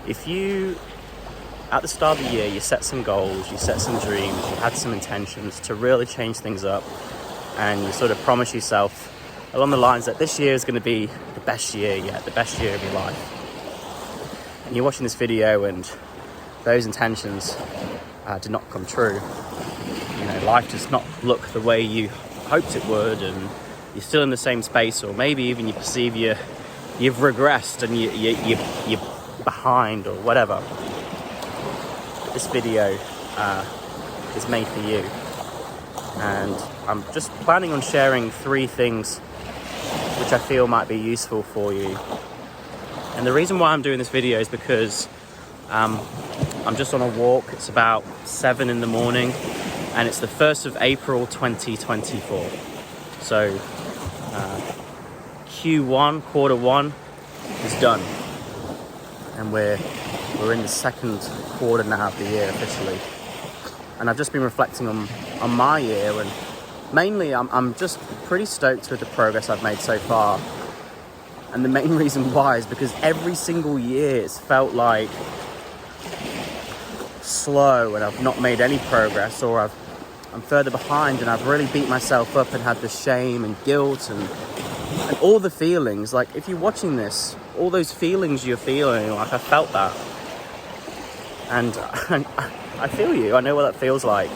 if you, at the start of the year, you set some goals, you set some dreams, you had some intentions to really change things up, and you sort of promise yourself along the lines that this year is going to be the best year yet, the best year of your life. And you're watching this video and those intentions did not come true. You know, life does not look the way you hoped it would, and you're still in the same space, or maybe even you perceive you've regressed and you're behind or whatever. This video is made for you, and I'm just planning on sharing 3 things which I feel might be useful for you. And the reason why I'm doing this video is because I'm just on a walk. It's about 7 in the morning, and it's the 1st of April 2024. So Q1, quarter 1 is done, and we're in the 2nd quarter now of the year officially. And I've just been reflecting on my year, and mainly I'm just pretty stoked with the progress I've made so far. And the main reason why is because every single year it's felt like slow, and I've not made any progress, or I'm further behind, and I've really beat myself up and had the shame and guilt and all the feelings. Like, if you're watching this, all those feelings you're feeling, like, I felt that, and I feel you. I know what that feels like.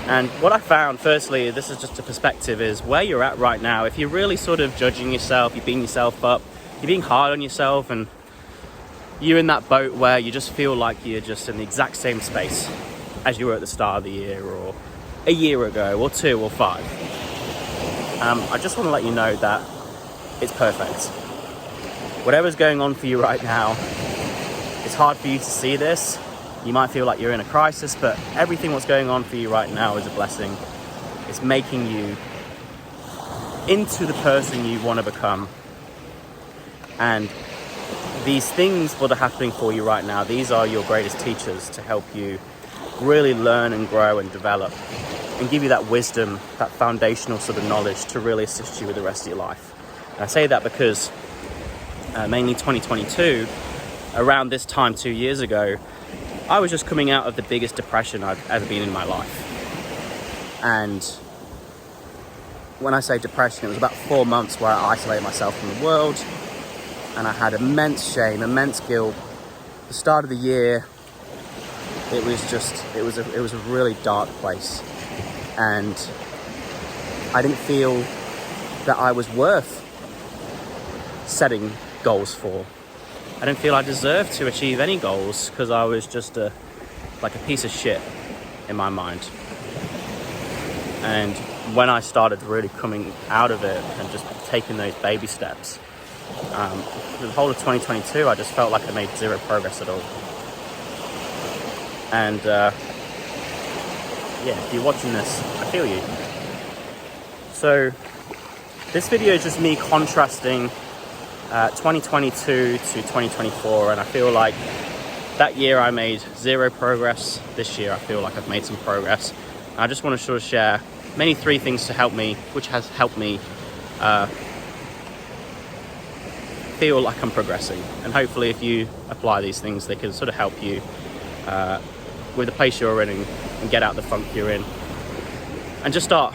And what I found, firstly, this is just a perspective, is where you're at right now. If you're really sort of judging yourself, you're beating yourself up, you're being hard on yourself, and you're in that boat where you just feel like you're just in the exact same space as you were at the start of the year, or a year ago, or 2 or 5. I just want to let you know that it's perfect. Whatever's going on for you right now, it's hard for you to see this. You might feel like you're in a crisis, but everything what's going on for you right now is a blessing. It's making you into the person you want to become. And these things that are happening for you right now, these are your greatest teachers to help you really learn and grow and develop, and give you that wisdom, that foundational sort of knowledge to really assist you with the rest of your life. And I say that because mainly 2022, around this time 2 years ago, I was just coming out of the biggest depression I've ever been in my life. And when I say depression, it was about 4 months where I isolated myself from the world, and I had immense shame, immense guilt. The start of the year, it was a really dark place, and I didn't feel that I was worth setting goals for. I didn't feel I deserved to achieve any goals, because I was just like a piece of shit in my mind. And when I started really coming out of it and just taking those baby steps, for the whole of 2022, I just felt like I made 0 progress at all. And if you're watching this, I feel you. So this video is just me contrasting 2022 to 2024, and I feel like that year I made 0 progress. This year I feel like I've made some progress. And I just want to sort of share mainly 3 things to help me, which has helped me feel like I'm progressing. And hopefully if you apply these things, they can sort of help you with the place you're in, and get out the funk you're in, and just start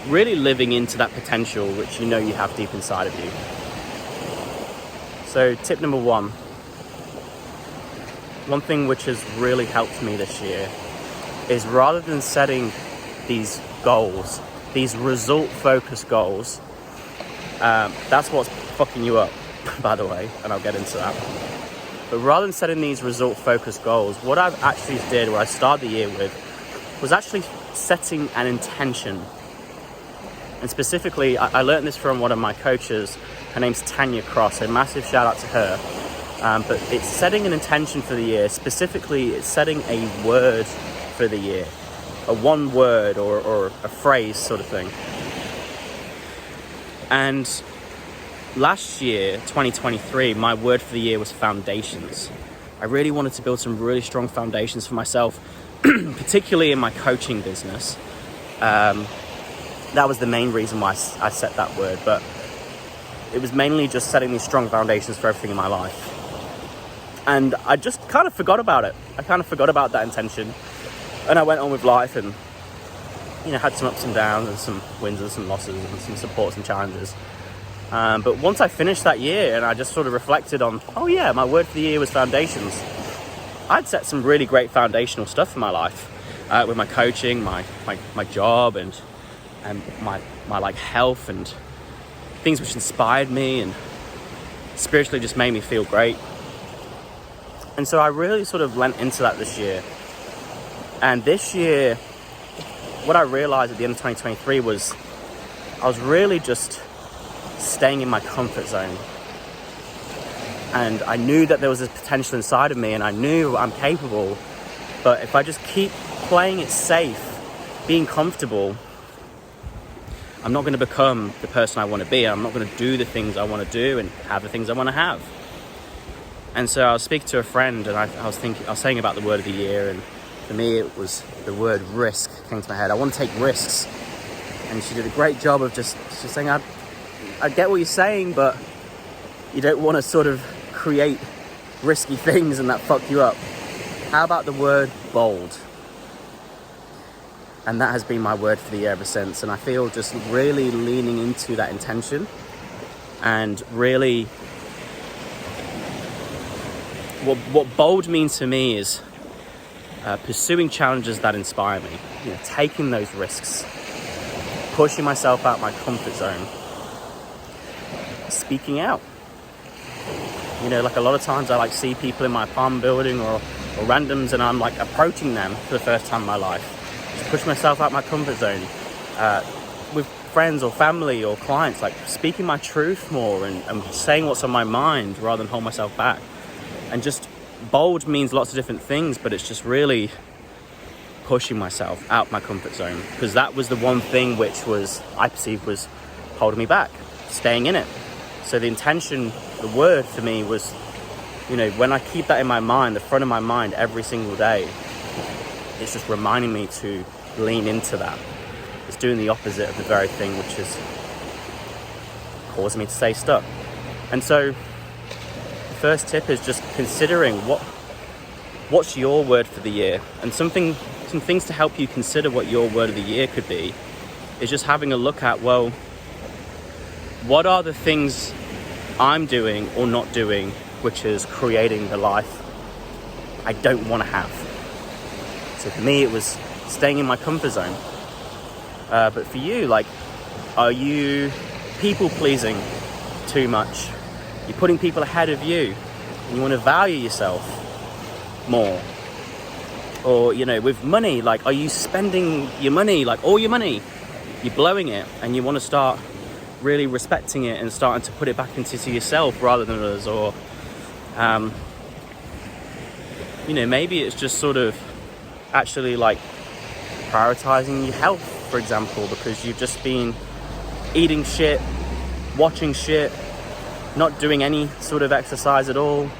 really living into that potential which you know you have deep inside of you. So tip number 1, one thing which has really helped me this year is, rather than setting these goals, these result-focused goals, that's what's fucking you up, by the way, and I'll get into that. But rather than setting these result-focused goals, what I've actually did, what I started the year with, was actually setting an intention. And specifically, I learned this from one of my coaches. Her name's Tanya Cross, a massive shout out to her. But it's setting an intention for the year. Specifically, it's setting a word for the year, a one word or a phrase sort of thing. And last year, 2023, my word for the year was foundations. I really wanted to build some really strong foundations for myself, particularly in my coaching business. That was the main reason why I set that word. But it was mainly just setting these strong foundations for everything in my life. And I just kind of forgot about it. I kind of forgot about that intention. And I went on with life and, had some ups and downs and some wins and some losses and some supports and challenges. But once I finished that year and I just sort of reflected on, oh yeah, my word for the year was foundations. I'd set some really great foundational stuff in my life, with my coaching, my job and my like health and things which inspired me and spiritually just made me feel great. And so I really sort of lent into that this year. And this year, what I realized at the end of 2023 was I was really just staying in my comfort zone. And I knew that there was this potential inside of me and I knew I'm capable. But if I just keep playing it safe, being comfortable, I'm not going to become the person I want to be. I'm not going to do the things I want to do and have the things I want to have. And so I was speaking to a friend and I was saying about the word of the year, and for me it was the word risk came to my head. I want to take risks. And she did a great job of just saying, I get what you're saying, but you don't want to sort of create risky things and that fuck you up. How about the word bold? And that has been my word for the year ever since. And I feel just really leaning into that intention and really what bold means to me is pursuing challenges that inspire me, taking those risks, pushing myself out my comfort zone, speaking out. Like a lot of times I see people in my apartment building or randoms and I'm approaching them for the first time in my life. Just push myself out my comfort zone. With friends or family or clients, speaking my truth more and saying what's on my mind rather than hold myself back. And just bold means lots of different things, but it's just really pushing myself out my comfort zone, because that was the one thing which I perceived was holding me back, staying in it. So the intention, the word for me was, when I keep that in my mind, the front of my mind every single day, it's just reminding me to lean into that. It's doing the opposite of the very thing which is causing me to stay stuck. And so first tip is just considering what's your word for the year, and some things to help you consider what your word of the year could be is just having a look at, well, what are the things I'm doing or not doing which is creating the life I don't want to have. So for me it was staying in my comfort zone, but for you, are you people pleasing too much? You're putting people ahead of you and you want to value yourself more. Or, with money, are you spending your money, all your money? You're blowing it and you want to start really respecting it and starting to put it back into yourself rather than others. Or, maybe it's just sort of actually prioritizing your health, for example, because you've just been eating shit, watching shit, not doing any sort of exercise at all,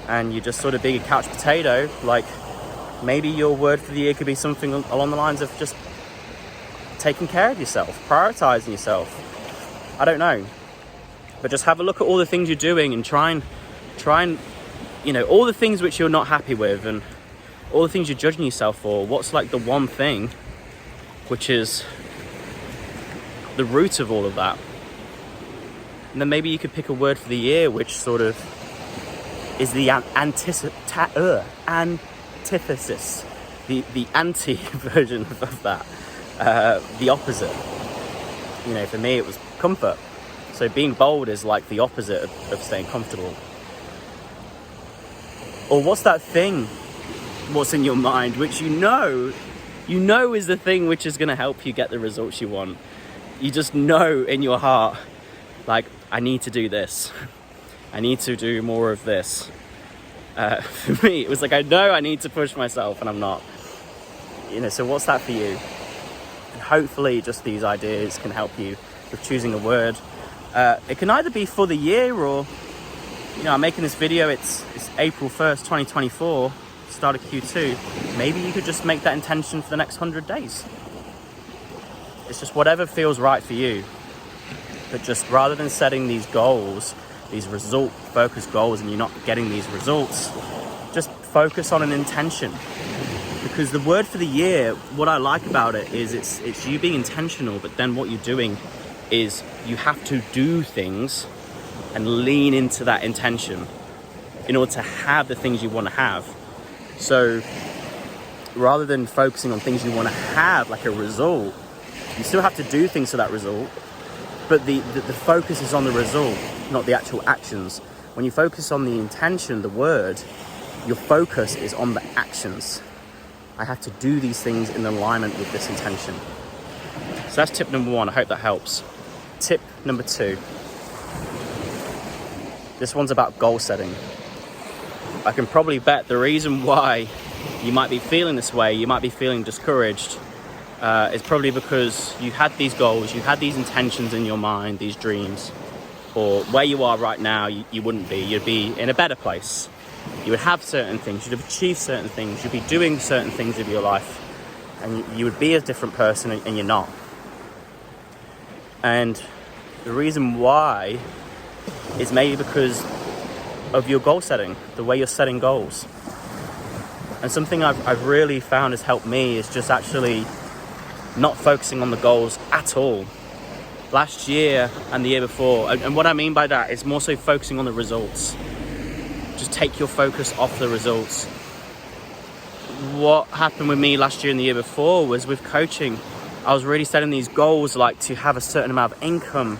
and you're just sort of being a couch potato. Maybe your word for the year could be something along the lines of just taking care of yourself, prioritizing yourself. I don't know, but just have a look at all the things you're doing and try and all the things which you're not happy with and all the things you're judging yourself for. What's the one thing which is the root of all of that? And then maybe you could pick a word for the year which sort of is the antithesis, the anti version of that, the opposite. For me it was comfort. So being bold is the opposite of staying comfortable. Or what's that thing, what's in your mind, which you know is the thing which is going to help you get the results you want. You just know in your heart, I need to do this. I need to do more of this. For me, it was I know I need to push myself and I'm not. So what's that for you? And hopefully just these ideas can help you with choosing a word. It can either be for the year or, I'm making this video, it's April 1st, 2024, start of Q2. Maybe you could just make that intention for the next 100 days. It's just whatever feels right for you. But just rather than setting these goals, these result-focused goals, and you're not getting these results, just focus on an intention. Because the word for the year, what I like about it is it's you being intentional, but then what you're doing is you have to do things and lean into that intention in order to have the things you want to have. So rather than focusing on things you want to have, like a result, you still have to do things for that result, but the focus is on the result, not the actual actions. When you focus on the intention, the word, your focus is on the actions. I have to do these things in alignment with this intention. So that's tip number 1. I hope that helps. Tip number 2. This one's about goal setting. I can probably bet the reason why you might be feeling this way, you might be feeling discouraged, is probably because you had these goals, you had these intentions in your mind, these dreams, or where you are right now, you wouldn't be. You'd be in a better place. You would have certain things, you'd have achieved certain things, you'd be doing certain things of your life, and you would be a different person, and you're not. And the reason why is maybe because of your goal setting, the way you're setting goals. And something I've really found has helped me is just actually not focusing on the goals at all. Last year and the year before, and what I mean by that is more so focusing on the results. Just take your focus off the results. What happened with me last year and the year before was with coaching, I was really setting these goals, like to have a certain amount of income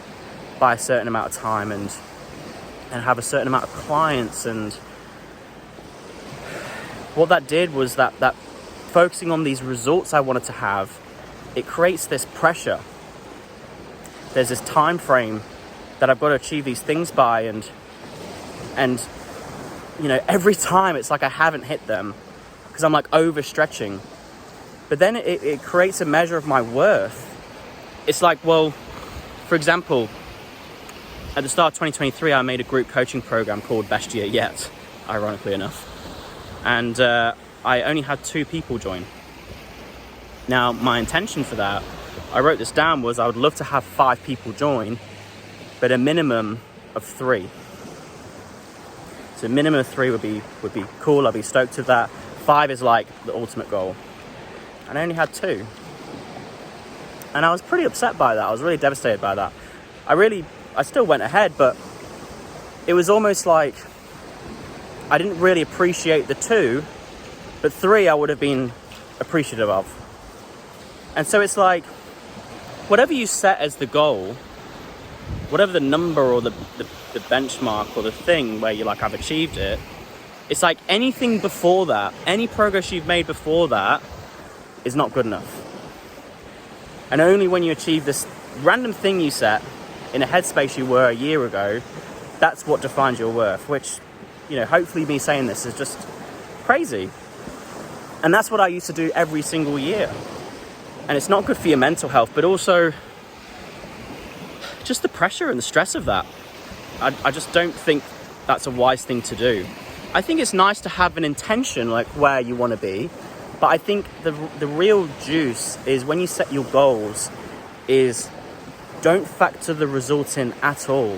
by a certain amount of time and have a certain amount of clients. And what that did was that focusing on these results I wanted to have, it creates this pressure. There's this time frame that I've got to achieve these things by, and you know, every time it's like I haven't hit them because I'm like overstretching. But then it creates a measure of my worth. It's like, well, for example, at the start of 2023, I made a group coaching program called Best Year Yet, ironically enough. And I only had 2 people join. Now, my intention for that, I wrote this down, was I would love to have 5 people join, but a minimum of 3. So a minimum of 3 would be cool. I'd be stoked with that. 5 is like the ultimate goal. And I only had 2. And I was pretty upset by that. I was really devastated by that. I still went ahead, but it was almost like I didn't really appreciate the 2, but 3 I would have been appreciative of. And so it's like, whatever you set as the goal, whatever the number or the benchmark or the thing where you're like, I've achieved it, it's like anything before that, any progress you've made before that is not good enough. And only when you achieve this random thing you set in a headspace you were a year ago, that's what defines your worth, which, you know, hopefully me saying this is just crazy. And that's what I used to do every single year. And it's not good for your mental health, but also just the pressure and the stress of that. I just don't think that's a wise thing to do. I think it's nice to have an intention, like where you want to be, but I think the real juice is when you set your goals is don't factor the results in at all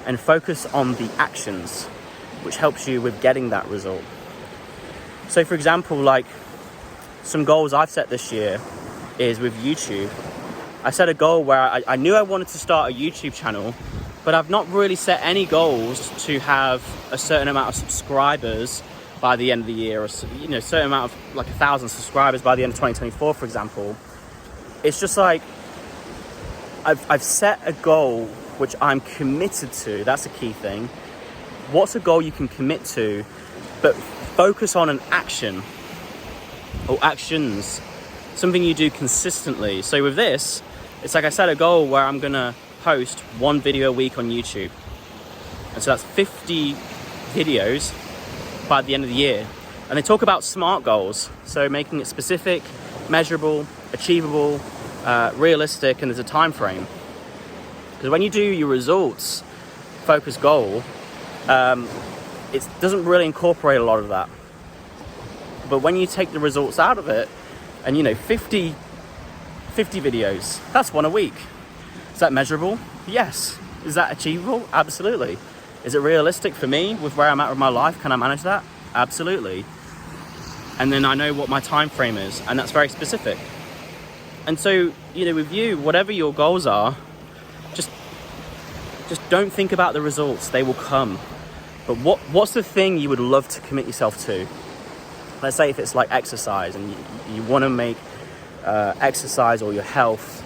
and focus on the actions, which helps you with getting that result. So for example, like some goals I've set this year is with YouTube. I set a goal where I knew I wanted to start a YouTube channel, but I've not really set any goals to have a certain amount of subscribers by the end of the year, or, you know, a certain amount of like 1,000 subscribers by the end of 2024, for example. It's just like I've set a goal which I'm committed to. That's a key thing. What's a goal you can commit to, but focus on an action or actions, something you do consistently. So with this, it's like I set a goal where I'm gonna post 1 video a week on YouTube. And so that's 50 videos by the end of the year. And they talk about SMART goals. So making it specific, measurable, achievable, realistic, and there's a time frame. Because when you do your results focused goal, it doesn't really incorporate a lot of that. But when you take the results out of it, and you know, 50 videos, that's 1 a week. Is that measurable? Yes. Is that achievable? Absolutely. Is it realistic for me with where I'm at with my life? Can I manage that? Absolutely. And then I know what my time frame is, and that's very specific. And so, with you, whatever your goals are, just don't think about the results. They will come. But what's the thing you would love to commit yourself to? Let's say if it's like exercise, and you want to make exercise or your health,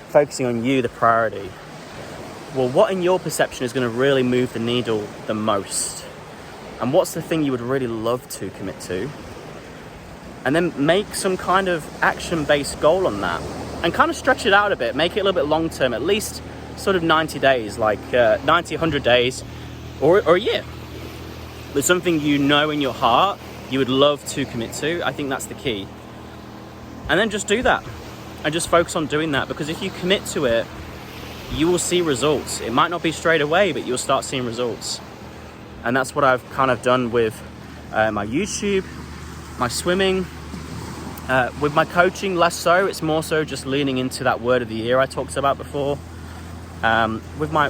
focusing on you the priority. Well, what in your perception is going to really move the needle the most? And what's the thing you would really love to commit to? And then make some kind of action-based goal on that. And kind of stretch it out a bit. Make it a little bit long-term, at least sort of 90 days, like 90, 100 days, or a year. There's something in your heart you would love to commit to. I think that's the key. And then just do that. And just focus on doing that. Because if you commit to it, you will see results. It might not be straight away, but you'll start seeing results. And that's what I've kind of done with my YouTube, my swimming, with my coaching, less so. It's more so just leaning into that word of the year I talked about before. With my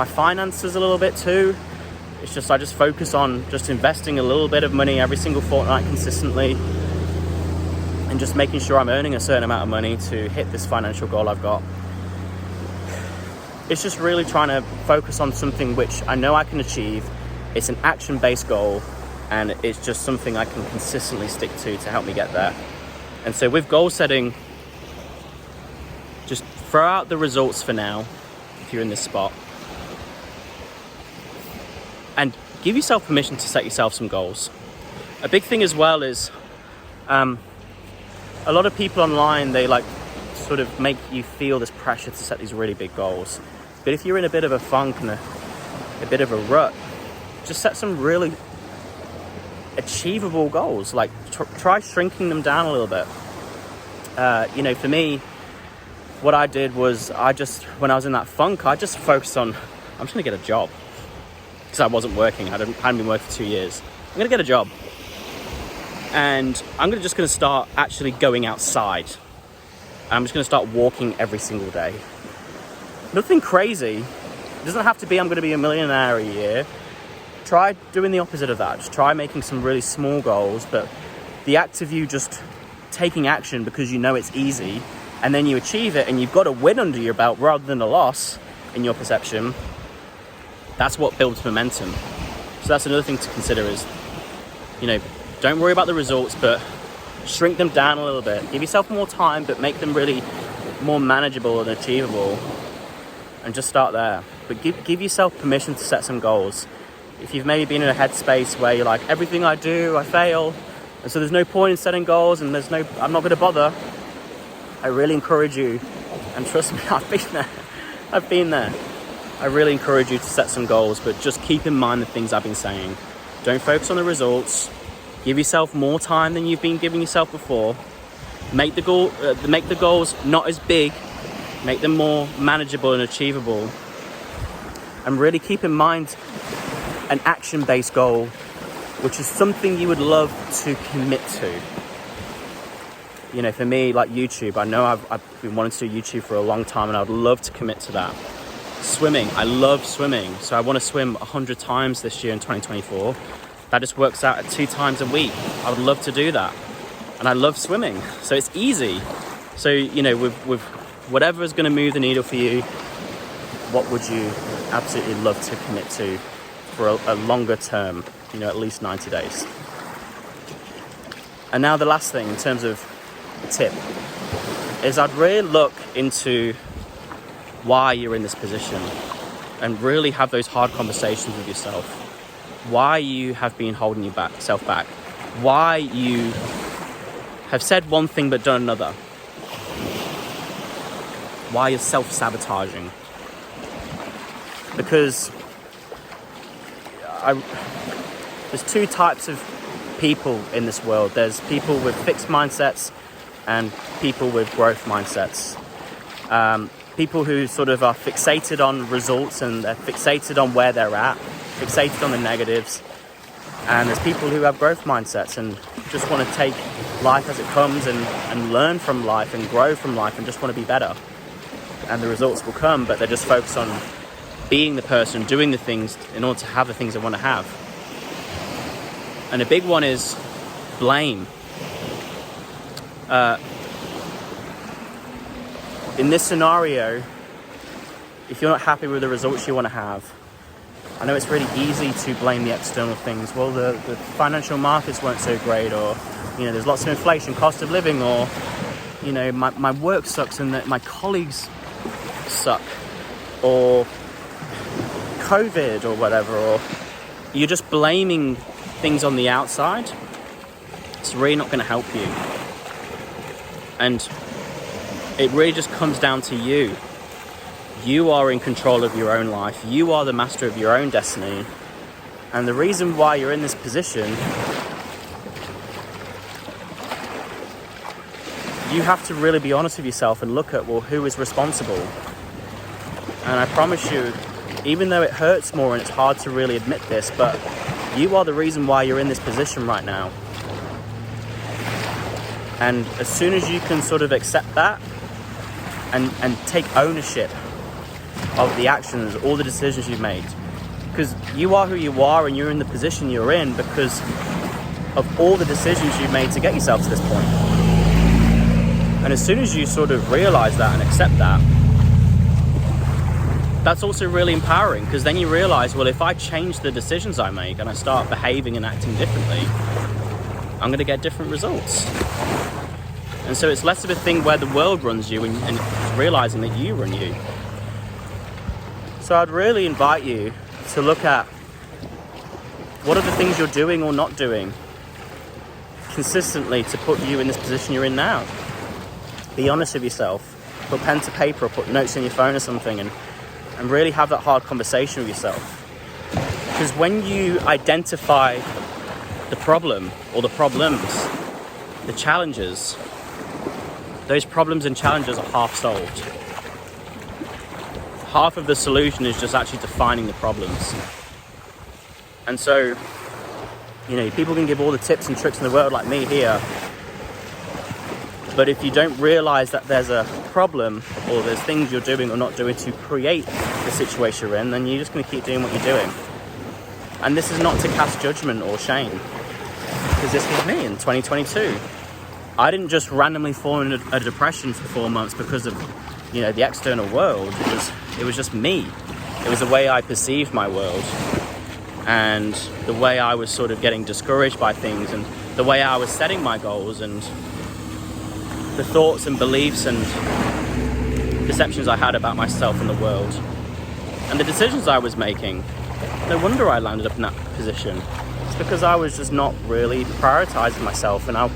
finances a little bit too. It's just I just focus on just investing a little bit of money every single fortnight consistently, and just making sure I'm earning a certain amount of money to hit this financial goal I've got. It's just really trying to focus on something which I know I can achieve. It's an action-based goal, and it's just something I can consistently stick to help me get there. And so with goal setting, just throw out the results for now, if you're in this spot, and give yourself permission to set yourself some goals. A big thing as well is, a lot of people online, they sort of make you feel this pressure to set these really big goals. But if you're in a bit of a funk and a bit of a rut, just set some really achievable goals. Try shrinking them down a little bit. For me, what I did was when I was in that funk, I just focused on, I'm just going to get a job. Because I wasn't working. I hadn't been working for 2 years. I'm going to get a job. And I'm just going to start actually going outside. I'm just going to start walking every single day. Nothing crazy. It doesn't have to be I'm going to be a millionaire a year. Try doing the opposite of that. Just try making some really small goals, but the act of you just taking action because you know it's easy, and then you achieve it and you've got a win under your belt rather than a loss in your perception, that's what builds momentum. So that's another thing to consider is, don't worry about the results, but shrink them down a little bit. Give yourself more time, but make them really more manageable and achievable, and just start there. But give yourself permission to set some goals. If you've maybe been in a headspace where you're like, everything I do, I fail, and so there's no point in setting goals, and I'm not going to bother, I really encourage you, and trust me, I've been there. I really encourage you to set some goals, but just keep in mind the things I've been saying. Don't focus on the results. Give yourself more time than you've been giving yourself before. Make the goals not as big. Make them more manageable and achievable. And really keep in mind an action-based goal, which is something you would love to commit to. For me, like YouTube, I know I've been wanting to do YouTube for a long time, and I'd love to commit to that. Swimming, I love swimming, so I want to swim 100 times this year in 2024. That just works out at 2 times a week. I would love to do that, and I love swimming, so it's easy. So with whatever is going to move the needle for you, what would you absolutely love to commit to for a longer term, at least 90 days? And now the last thing in terms of a tip is I'd really look into why you're in this position and really have those hard conversations with yourself. Why you have been holding yourself back. Why you have said one thing but done another. Why you're self-sabotaging. Because there's 2 types of people in this world. There's people with fixed mindsets and people with growth mindsets. People who sort of are fixated on results and they're fixated on where they're at, fixated on the negatives. And there's people who have growth mindsets and just want to take life as it comes and learn from life and grow from life and just want to be better. and the results will come, but they're just focused on being the person, doing the things in order to have the things they want to have. And a big one is blame. In this scenario, if you're not happy with the results you want to have, I know it's really easy to blame the external things. Well, the financial markets weren't so great, or, there's lots of inflation, cost of living, or, my work sucks and that my colleagues suck, or COVID or whatever, or you're just blaming things on the outside. It's really not going to help you. And it really just comes down to you. You are in control of your own life. You are the master of your own destiny. And the reason why you're in this position, you have to really be honest with yourself and look at, well, who is responsible? And I promise you, even though it hurts more and it's hard to really admit this, but you are the reason why you're in this position right now. And as soon as you can sort of accept that and take ownership of the actions, all the decisions you've made, because you are who you are and you're in the position you're in because of all the decisions you've made to get yourself to this point. And as soon as you sort of realize that and accept that, that's also really empowering, because then you realize, well, if I change the decisions I make and I start behaving and acting differently, I'm going to get different results. And so it's less of a thing where the world runs you and realizing that you run you. So I'd really invite you to look at what are the things you're doing or not doing consistently to put you in this position you're in now. Be honest with yourself. Put pen to paper or put notes on your phone or something and really have that hard conversation with yourself. Because when you identify the problem or the problems, the challenges, those problems and challenges are half solved. Half of the solution is just actually defining the problems. And so, people can give all the tips and tricks in the world like me here, but if you don't realize that there's a problem or there's things you're doing or not doing to create the situation you're in, then you're just going to keep doing what you're doing. And this is not to cast judgment or shame, because this was me in 2022. I didn't just randomly fall into a depression for 4 months because of, the external world. It was just me. It was the way I perceived my world and the way I was sort of getting discouraged by things and the way I was setting my goals and the thoughts and beliefs and perceptions I had about myself and the world and the decisions I was making. No wonder I landed up in that position. It's because I was just not really prioritizing myself, and I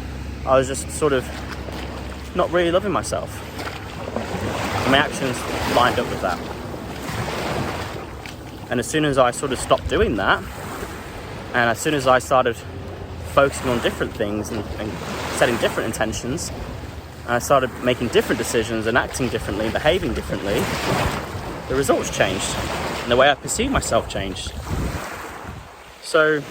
was just sort of not really loving myself. And my actions lined up with that. And as soon as I sort of stopped doing that, and as soon as I started focusing on different things and setting different intentions, and I started making different decisions and acting differently, behaving differently, the results changed. And the way I perceive myself changed. So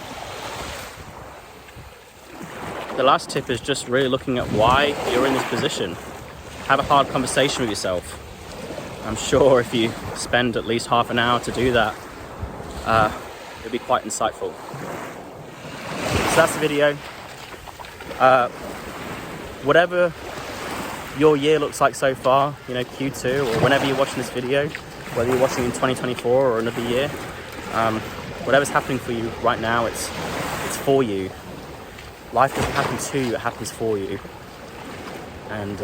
the last tip is just really looking at why you're in this position. Have a hard conversation with yourself. I'm sure if you spend at least half an hour to do that, it'll be quite insightful. So that's the video. Whatever your year looks like so far, Q2 or whenever you're watching this video, whether you're watching in 2024 or another year, whatever's happening for you right now, it's for you. Life doesn't happen to you, it happens for you. And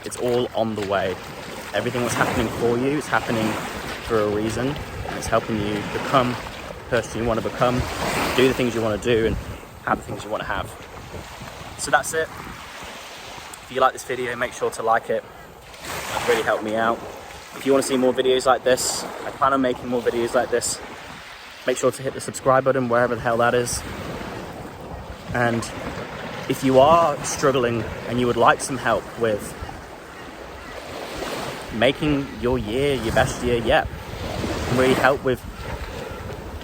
it's all on the way. Everything that's happening for you is happening for a reason, and it's helping you become the person you want to become, do the things you want to do, and have the things you want to have. So that's it. If you like this video, make sure to like it. That'd really help me out. If you want to see more videos like this, I plan on making more videos like this. Make sure to hit the subscribe button wherever the hell that is. And if you are struggling and you would like some help with making your year your best year yet, and really help with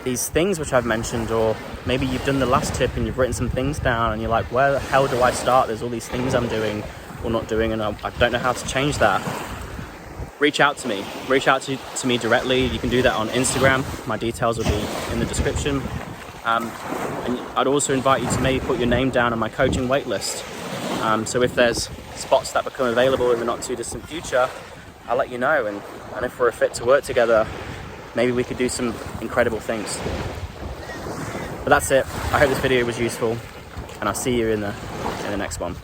these things which I've mentioned, or maybe you've done the last tip and you've written some things down and you're like, where the hell do I start? There's all these things I'm doing. or not doing, and I don't know how to change that, reach out to me. Reach out to me directly. You can do that on Instagram. My details will be in the description. And I'd also invite you to maybe put your name down on my coaching waitlist. So if there's spots that become available in the not too distant future, I'll let you know. And if we're a fit to work together, maybe we could do some incredible things. But that's it. I hope this video was useful, and I'll see you in the next one.